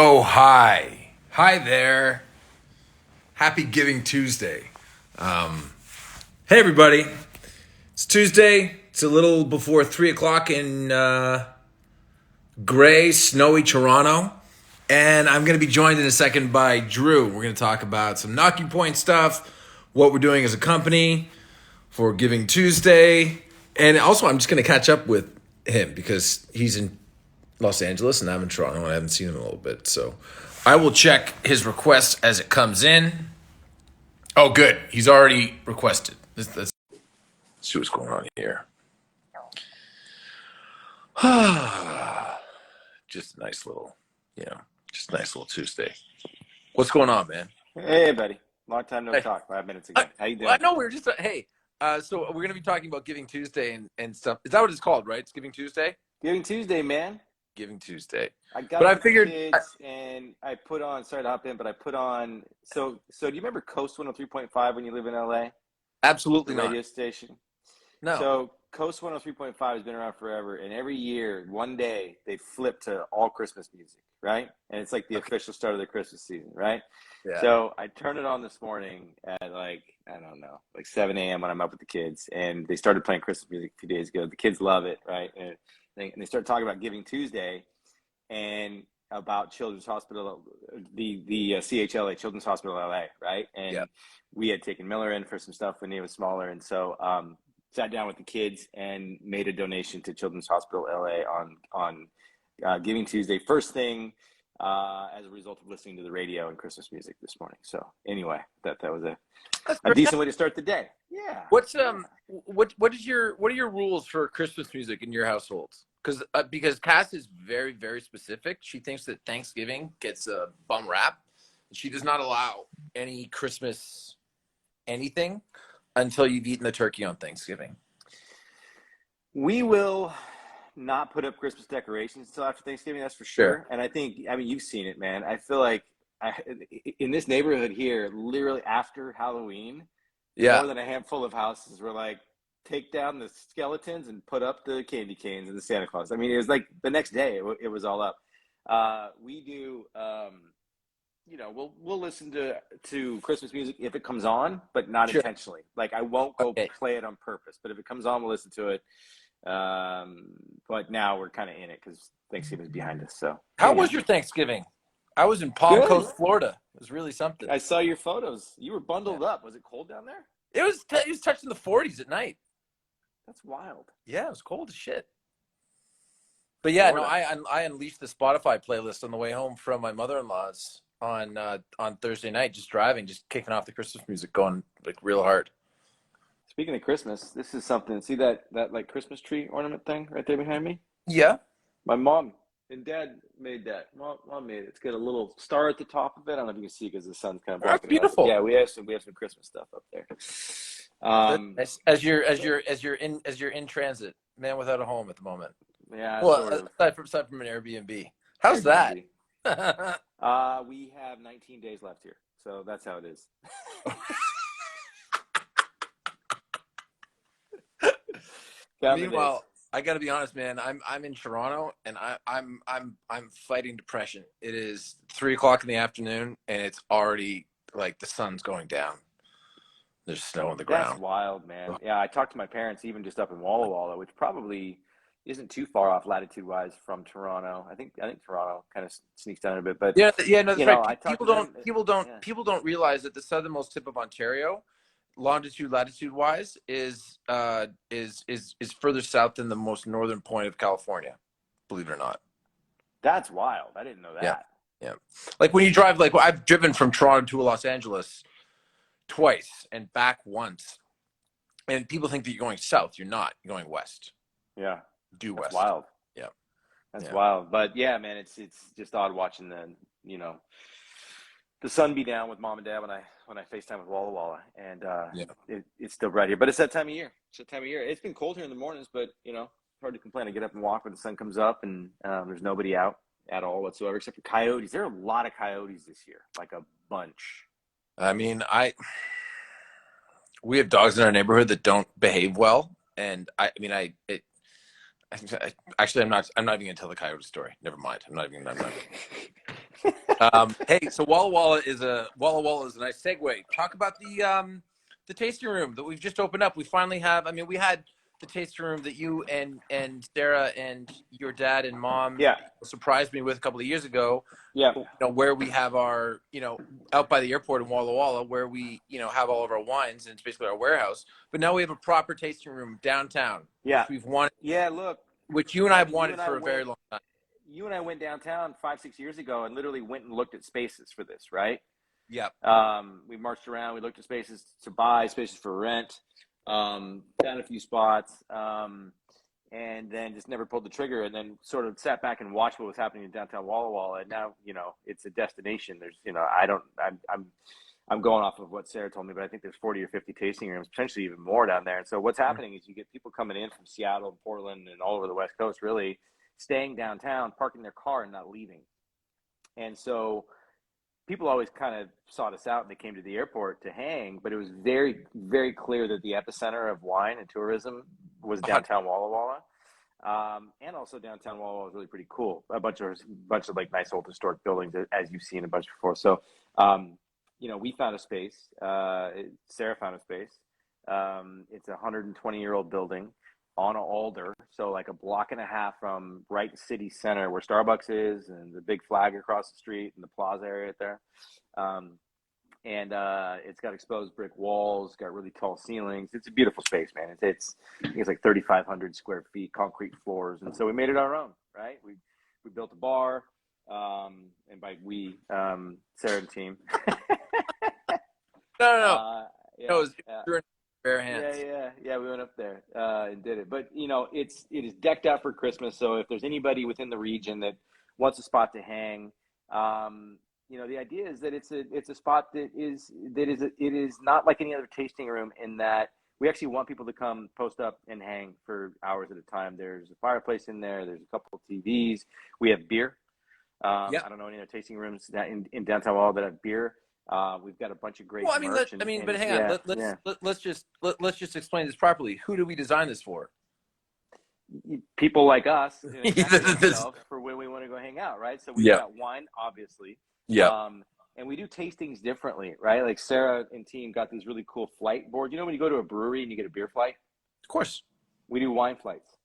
Oh, hi. Hi there. Happy Giving Tuesday. Hey, everybody. It's Tuesday. It's a little before 3 o'clock in gray, snowy Toronto. And I'm going to be joined in a second by Drew. We're going to talk about some Knocking Point stuff, what we're doing as a company for Giving Tuesday. And also, I'm just going to catch up with him because he's in Los Angeles and I'm in Toronto and I haven't seen him in a little bit. So I will check his request as it comes in. Oh, good. He's already requested. Let's see what's going on here. Just a nice little, just a nice little Tuesday. What's going on, man? Hey, buddy. Long time no Hey, talk. 5 minutes ago. How you well, I doing? know we were just, hey, so we're going to be talking about Giving Tuesday and stuff. Is that what it's called, right? It's Giving Tuesday? Giving Tuesday, man. Giving Tuesday. I got But I up with the figured, kids and I put on. Sorry to hop in, but I put on. So do you remember Coast 103.5 when you live in LA? The absolutely not. radio station. No. So Coast 103.5 has been around forever, and every year, one day, they flip to all Christmas music, right? And it's like the Okay. official start of the Christmas season, right? Yeah. So I turned it on this morning at like, I don't know, like 7 a.m. when I'm up with the kids, and they started playing Christmas music a few days ago. The kids love it, right? And they started talking about Giving Tuesday and about Children's Hospital, the CHLA, Children's Hospital LA, right? Yeah. And we had taken Miller in for some stuff when he was smaller, and so sat down with the kids and made a donation to Children's Hospital LA on Giving Tuesday, first thing, as a result of listening to the radio and Christmas music this morning. So anyway, that was That's a very nice. decent way to start the day. Yeah, What's yeah. what are your rules for Christmas music in your households? Because Cass is very very specific. She thinks that Thanksgiving gets a bum rap. She does not allow any Christmas anything until you've eaten the turkey on Thanksgiving. We will not put up Christmas decorations until after Thanksgiving. That's for Sure. sure. And I mean, you've seen it, man. I feel like in this neighborhood here, literally after Halloween, Yeah. more than a handful of houses were like, take down the skeletons and put up the candy canes and the Santa Claus. I mean, it was like the next day, it was all up. We do, we'll listen to Christmas music if it comes on, but not Sure. intentionally. Like I won't go Okay. play it on purpose, but if it comes on, we'll listen to it. But now we're kind of in it because Thanksgiving's behind us. So How anyhow, was your Thanksgiving? I was in Palm good. Coast, Florida. It was really something. I saw your photos. You were Yeah. bundled up. Was it cold down there? It was touching the 40s at night. That's wild. Yeah, it was cold as shit. But yeah, no, Florida. I unleashed the Spotify playlist on the way home from my mother-in-law's on Thursday night, just driving, just kicking off the Christmas music, going like real hard. Speaking of Christmas, this is something. See that like Christmas tree ornament thing right there behind me? Yeah. My mom and dad made that. Mom made it. It's got a little star at the top of it. I don't know if you can see because the sun's kind of That's blocking it out. But beautiful. yeah, we have some Christmas stuff up there. That's Um, nice. As you're in transit, man without a home at the moment. yeah, Well, sort of aside from an Airbnb. How's that? Airbnb. We have 19 days left here, so that's how it is. Counting the days. Meanwhile, I got to be honest, man. I'm in Toronto, and I'm fighting depression. It is 3 o'clock in the afternoon, and it's already like the sun's going down. There's snow on the That's ground. wild, man. Yeah, I talked to my parents even just up in Walla Walla, which probably isn't too far off latitude wise from Toronto. I think Toronto kind of sneaks down a bit, but Yeah, yeah, no, that's right. I talked People to don't them. people don't Yeah, people don't realize that the southernmost tip of Ontario, longitude latitude wise, is further south than the most northern point of California. Believe it or not. that's wild. I didn't know Yeah, that. yeah. Like when you drive, like I've driven from Toronto to Los Angeles twice and back once, and people think that you're going south. You're not. You're going west. Yeah, Due that's west. wild. Yeah, That's yeah, wild. But yeah, man, it's just odd watching you know the sun be down with mom and dad when I FaceTime with Walla Walla, and yeah. it's still bright here. But it's that time of year. It's that time of year. It's been cold here in the mornings, but hard to complain. I get up and walk when the sun comes up, and there's nobody out at all whatsoever except for coyotes. There are a lot of coyotes this year, like a bunch. I mean, we have dogs in our neighborhood that don't behave well, and I mean, actually, I'm not even gonna tell the coyote story. Never mind. I'm not even. Hey, so Walla Walla is a nice segue. Talk about the tasting room that we've just opened up. We finally have. I mean, we had the tasting room that you and Sarah and your dad and mom Yeah, surprised me with a couple of years ago. yeah, You know, where we have our, you know, out by the airport in Walla Walla, where we, you know, have all of our wines, and it's basically our warehouse. But now we have a proper tasting room downtown, yeah, which we've wanted, yeah. Look, which you and I have you wanted and I for a very went. long time. You and I went downtown 5, 6 years ago and literally went and looked at spaces for this, right? Yeah. We marched around. We looked at spaces to buy, spaces for rent. Found a few spots, and then just never pulled the trigger. And then sort of sat back and watched what was happening in downtown Walla Walla. And now, you know, it's a destination. There's, you know, I'm going off of what Sarah told me, but I think there's 40 or 50 tasting rooms, potentially even more down there. And so what's happening is you get people coming in from Seattle and Portland and all over the West Coast, really staying downtown, parking their car and not leaving. And so people always kind of sought us out and they came to the airport to hang, but it was very, very clear that the epicenter of wine and tourism was downtown Walla Walla. And also downtown Walla Walla was really pretty cool. A bunch of like nice old historic buildings, as you've seen a bunch before. So, you know, we found a space. Sarah found a space. It's a 120-year-old building on an alder, so like a block and a half from right city center where Starbucks is, and the big flag across the street, and the plaza area there. And it's got exposed brick walls, got really tall ceilings. It's a beautiful space, man. I think it's like 3,500 square feet, concrete floors, and so we made it our own, right? We built a bar, and by we, Sarah and team. No. Yeah, No, it was yeah. you're in bare hands. Yeah. We went up there and did it. But you know, it is decked out for Christmas. So if there's anybody within the region that wants a spot to hang, you know, the idea is that it's a spot it is not like any other tasting room in that we actually want people to come post up and hang for hours at a time. There's a fireplace in there. There's a couple of TVs. We have beer. Yeah. I don't know any other tasting rooms that in downtown Wall that have beer. We've got a bunch of great Well, I mean, merch. but hang on. Let's just explain this properly. Who do we design this for? People like us, you This- know, for when we want to go hang out, right? So we've got wine, obviously. Yeah. And we do tastings differently, right? Like Sarah and team got these really cool flight boards. You know when you go to a brewery and you get a beer flight? Of course. We do wine flights,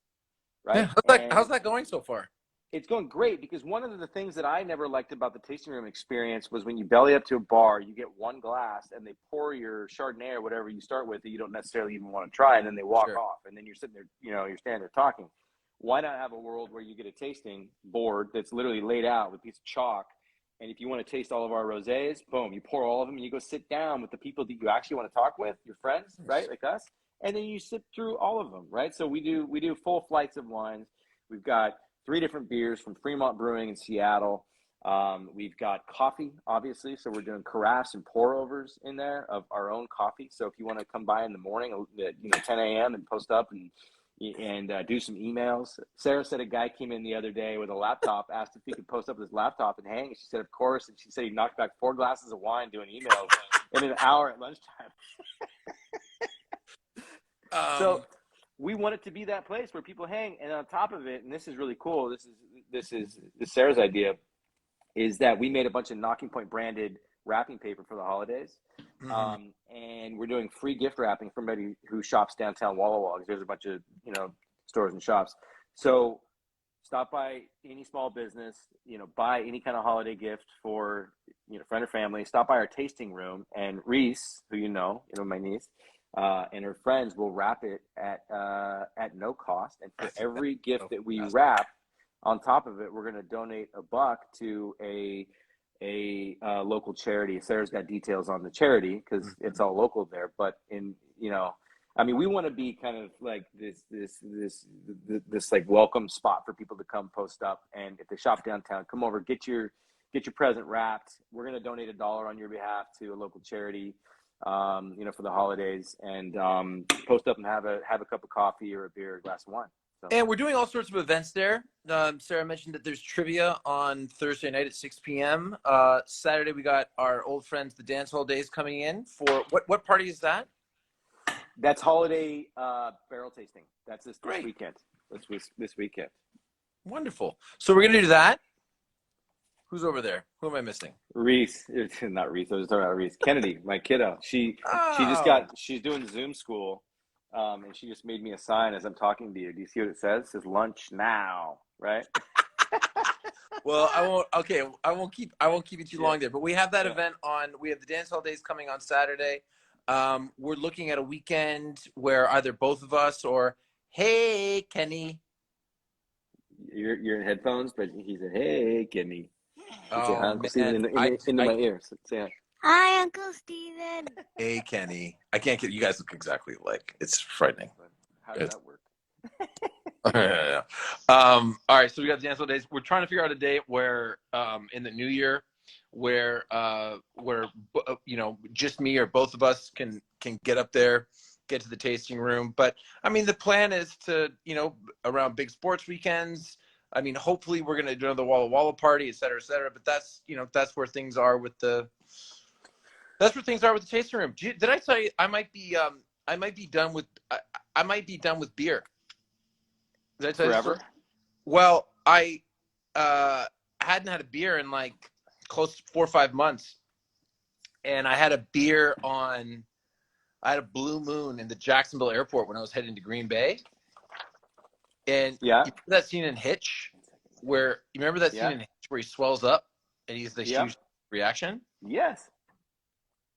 right? Yeah. How's that going so far? It's going great because one of the things that I never liked about the tasting room experience was when you belly up to a bar, you get one glass and they pour your Chardonnay or whatever you start with that you don't necessarily even want to try, and then they walk off, and then you're sitting there, you know, you're standing there talking. Why not have a world where you get a tasting board that's literally laid out with a piece of chalk, and if you want to taste all of our rosés, boom, you pour all of them and you go sit down with the people that you actually want to talk with, your friends, right, like us, and then you sit through all of them, right? So we do full flights of wines. We've got 3 different beers from Fremont Brewing in Seattle. We've got coffee, obviously, so we're doing carafes and pour overs in there of our own coffee. So if you want to come by in the morning at 10 a.m. and post up and do some emails. Sarah said a guy came in the other day with a laptop, asked if he could post up his laptop and hang. And she said, of course. And she said he knocked back 4 glasses of wine doing emails in an hour at lunchtime. So we want it to be that place where people hang. And on top of it, and this is really cool, this is Sarah's idea, is that we made a bunch of Knocking Point branded wrapping paper for the holidays. Mm-hmm. And we're doing free gift wrapping for anybody who shops downtown Walla Walla, because there's a bunch of, stores and shops. So stop by any small business, buy any kind of holiday gift for, friend or family, stop by our tasting room, and Reese, who my niece, and her friends will wrap it at no cost. And for every gift that we wrap, on top of it, we're going to donate $1 to a local charity. Sarah's got details on the charity because it's all local there. But we want to be kind of like this like welcome spot for people to come post up. And if they shop downtown, come over, get your present wrapped. We're going to donate $1 on your behalf to a local charity, for the holidays, and post up and have a cup of coffee or a beer or a glass of wine. So. And we're doing all sorts of events there. Sarah mentioned that there's trivia on Thursday night at 6 p.m. Saturday, we got our old friends, the Dance Hall Days, coming in for what party is that? That's holiday barrel tasting. That's this weekend. This weekend. Wonderful. So we're going to do that. Who's over there? Who am I missing? Reese, it's not Reese. I was talking about Reese Kennedy, my kiddo. Oh, She's doing Zoom school, and she just made me a sign as I'm talking to you. Do you see what it says? It says lunch now, right? well, I won't. Okay, I won't keep you too Yeah, long there. But we have that yeah. event on. We have the dance hall days coming on Saturday. We're looking at a weekend where either both of us or, hey, Kenny. You're in headphones, but he said, "Hey, Kenny." You say hi, Oh Uncle Steven, man, I into I my ear. So say hi. Hi, Uncle Steven. hey Kenny. I can't get you guys look exactly alike. It's frightening. But how does that work? All right, so we got the dance hall days. We're trying to figure out a date where, in the new year, where you know, just me or both of us can get up there, get to the tasting room. But I mean, the plan is to, you know, around big sports weekends. I mean, hopefully we're gonna do another Walla Walla party, et cetera, et cetera. But that's, you know, that's where things are with the tasting room. Did I tell you I might be done with I might be done with beer? Did I tell you the story? Forever? Well, I hadn't had a beer in like close to 4 or 5 months, and I had a beer on. I had a Blue Moon in the Jacksonville airport when I was heading to Green Bay, and Yeah, you remember that scene in Hitch, where you remember that scene yeah, in Hitch where he swells up and he's the yeah. huge reaction. Yes.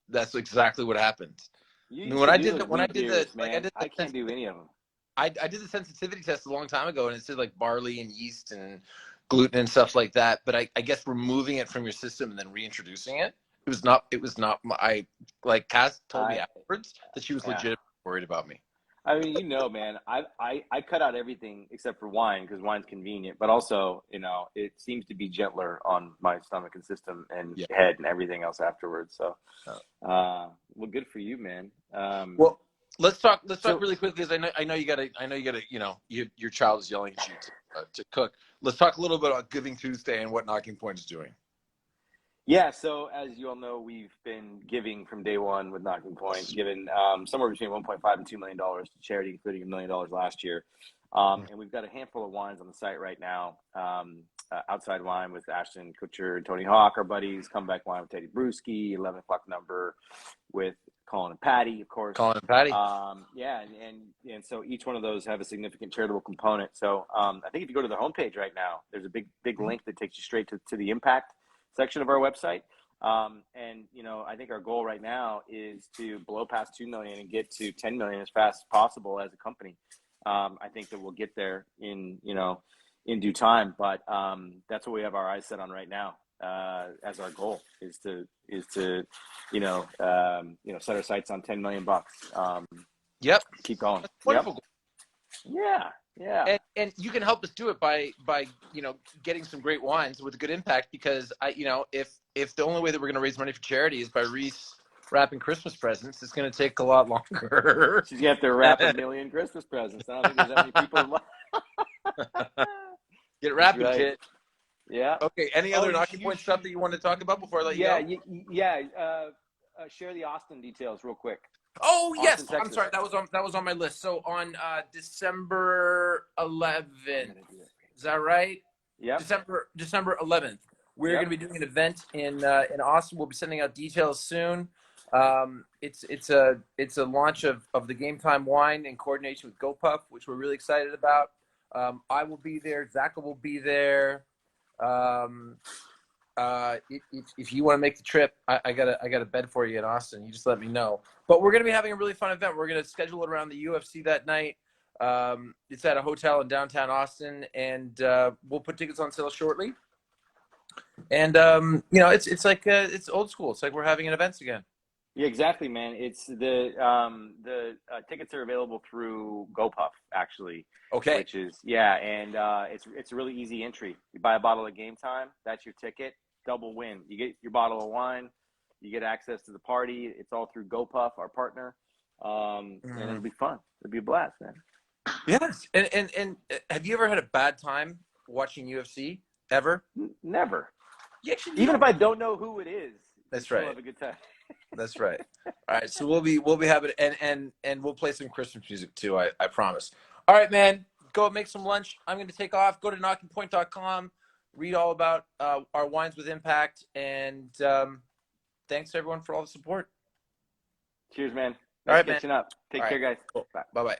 That's exactly what happened. You I mean, used to do those when I wheat did the beers, man. I can't do any of them. I did the sensitivity test a long time ago, and it said like barley and yeast and gluten and stuff like that. But I guess removing it from your system and then reintroducing it, it was not I like Cass told me I afterwards that she was Yeah. legit worried about me. I mean, man, I cut out everything except for wine because wine's convenient, but also, it seems to be gentler on my stomach and system and Yeah. head and everything else afterwards. So, Uh, well, good for you, man. well, let's talk So really quickly because I know you gotta you know your child is yelling at you to cook. Let's talk a little bit about Giving Tuesday and what Knocking Point is doing. yeah, so as you all know, we've been giving from day one with Knocking Point, given somewhere between 1.5 and $2 million to charity, including $1 million last year. And we've got a handful of wines on the site right now. Outside wine with Ashton Kutcher and Tony Hawk, our buddies. Comeback wine with Teddy Bruschi. 11 o'clock number with Colin and Patty, of course. Colin and Patty. Yeah, and so each one of those have a significant charitable component. So I think if you go to the homepage right now, there's a big link that takes you straight to the impact section of our website. And I think our goal right now is to blow past 2 million and get to 10 million as fast as possible as a company. I think that we'll get there in due time, but that's what we have our eyes set on right now. As our goal is to set our sights on 10 million bucks. Yep. Keep going. Wonderful. Yep. Yeah. And you can help us do it by getting some great wines with a good impact, because if the only way that we're going to raise money for charity is by Reese wrapping Christmas presents, it's going to take a lot longer. She's gonna have to wrap 1 million Christmas presents. I don't think there's that many people. Get wrapping, right. kid. Yeah. Okay. Any other Knocking Point stuff that you want to talk about before I let you go? Share the Austin details real quick. Oh, Austin, yes. Texas. I'm sorry. That was on my list. So on December 11th, is that right? Yeah. December 11th, we're Yep. going to be doing an event in Austin. We'll be sending out details soon. It's a launch of the Game Time wine in coordination with GoPuff, which we're really excited about. I will be there. Zach will be there. If you want to make the trip, I got a bed for you in Austin. You just let me know. But we're going to be having a really fun event. We're going to schedule it around the UFC that night. It's at a hotel in downtown Austin, and we'll put tickets on sale shortly. And it's like it's old school. It's like we're having an events again. Yeah, exactly, man. It's the tickets are available through GoPuff, actually. Okay. Which is and it's a really easy entry. You buy a bottle of Game Time, that's your ticket. Double win. You get your bottle of wine, you get access to the party. It's all through GoPuff, our partner, and it'll be fun. It'll be a blast, man. Yes. And have you ever had a bad time watching UFC ever? Never. Actually, even if I don't know who it is. That's Still right. have a good time. That's right. All right, so we'll be having and we'll play some Christmas music too. I promise. All right, man. Go make some lunch. I'm going to take off. Go to knockingpoint.com. read all about our Wines with Impact. And thanks everyone for all the support. Cheers, man. All Nice right, man. catching up. Take All care, right. guys. Cool. Bye. Bye-bye.